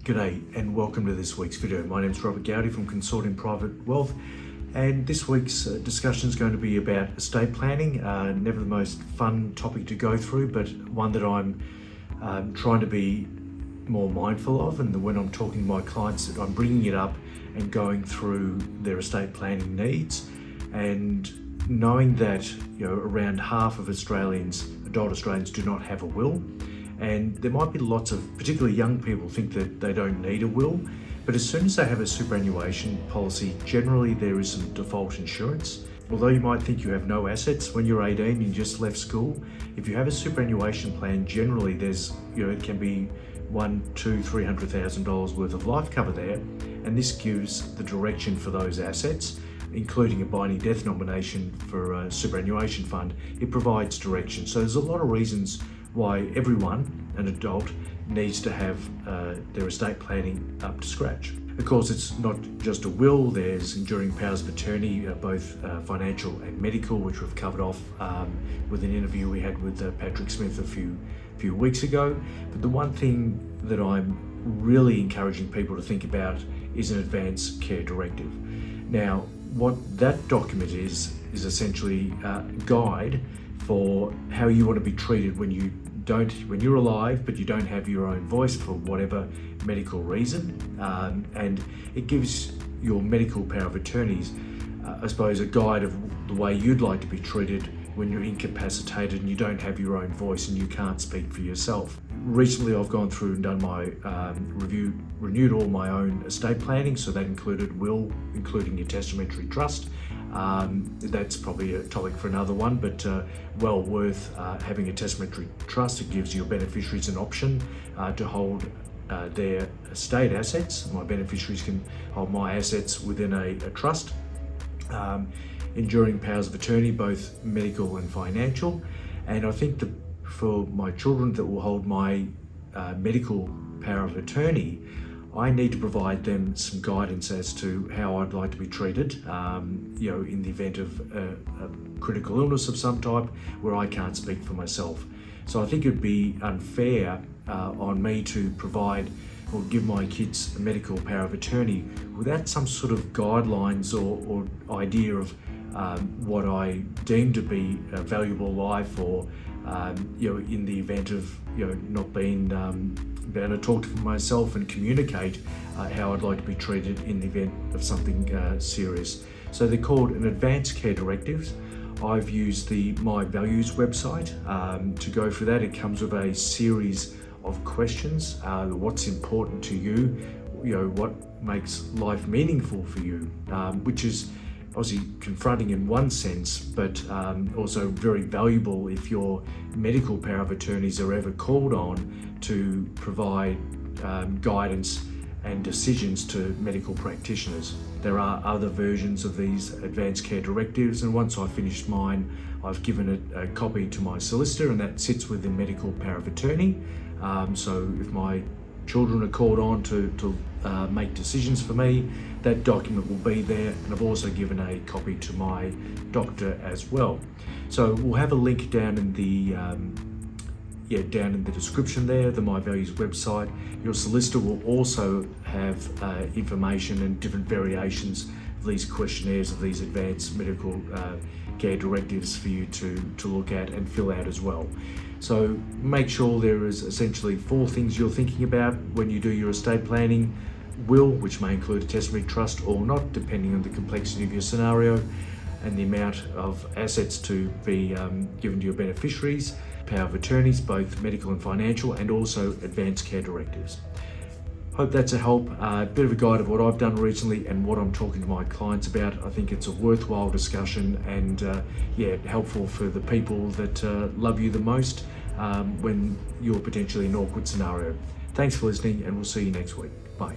G'day and welcome to this week's video. My name is Goudie from Consortium Private Wealth, and this week's discussion is going to be about estate planning. Never the most fun topic to go through, but one that I'm trying to be more mindful of, and when I'm talking to my clients, that I'm bringing it up and going through their estate planning needs, and knowing that around half of adult Australians do not have a will. And there might be lots of, particularly young people, think that they don't need a will, but as soon as they have a superannuation policy, generally there is some default insurance. Although you might think you have no assets when you're 18, you just left school, if you have a superannuation plan, generally there's, it can be $100,000-$300,000 worth of life cover there, and this gives the direction for those assets, including a binding death nomination for a superannuation fund. It provides direction. So there's a lot of reasons why everyone, an adult, needs to have their estate planning up to scratch. Of course, it's not just a will, there's enduring powers of attorney, both financial and medical, which we've covered off with an interview we had with Patrick Smith a few weeks ago. But the one thing that I'm really encouraging people to think about is an Advanced Care Directive. Now, what that document is essentially a guide for how you want to be treated when you're alive but you don't have your own voice for whatever medical reason, and it gives your medical power of attorneys, I suppose, a guide of the way you'd like to be treated when you're incapacitated and you don't have your own voice and you can't speak for yourself. Recently I've gone through and done my renewed all my own estate planning, so that included will, including your testamentary trust. That's probably a topic for another one, but well worth having a testamentary trust. It gives your beneficiaries an option to hold their estate assets. My beneficiaries can hold my assets within a trust. Enduring powers of attorney, both medical and financial. And I think that for my children that will hold my medical power of attorney, I need to provide them some guidance as to how I'd like to be treated, in the event of a critical illness of some type where I can't speak for myself. So I think it'd be unfair on me to provide or give my kids a medical power of attorney without some sort of guidelines or idea of what I deem to be a valuable life, or in the event of not being able to talk for myself and communicate how I'd like to be treated in the event of something serious. So they're called an Advanced Care Directives. I've used the My Values website to go through that. It comes with a series of questions. What's important to you? What makes life meaningful for you? Which is obviously confronting in one sense, but also very valuable if your medical power of attorneys are ever called on to provide guidance and decisions to medical practitioners. There are other versions of these Advanced Care Directives, and once I finished mine, I've given it a copy to my solicitor, and that sits with the medical power of attorney. So if my children are called on to make decisions for me, that document will be there, and I've also given a copy to my doctor as well. So we'll have a link down in the description there, the My Values website. Your solicitor will also have information and different variations of these questionnaires, of these advanced medical care directives for you to look at and fill out as well. So make sure there is essentially 4 things you're thinking about when you do your estate planning: will, which may include a testamentary trust or not, depending on the complexity of your scenario, and the amount of assets to be given to your beneficiaries, power of attorneys, both medical and financial, and also Advanced Care Directives. Hope that's a help, a bit of a guide of what I've done recently and what I'm talking to my clients about. I think it's a worthwhile discussion, and helpful for the people that love you the most when you're potentially in an awkward scenario. Thanks for listening, and we'll see you next week. Bye.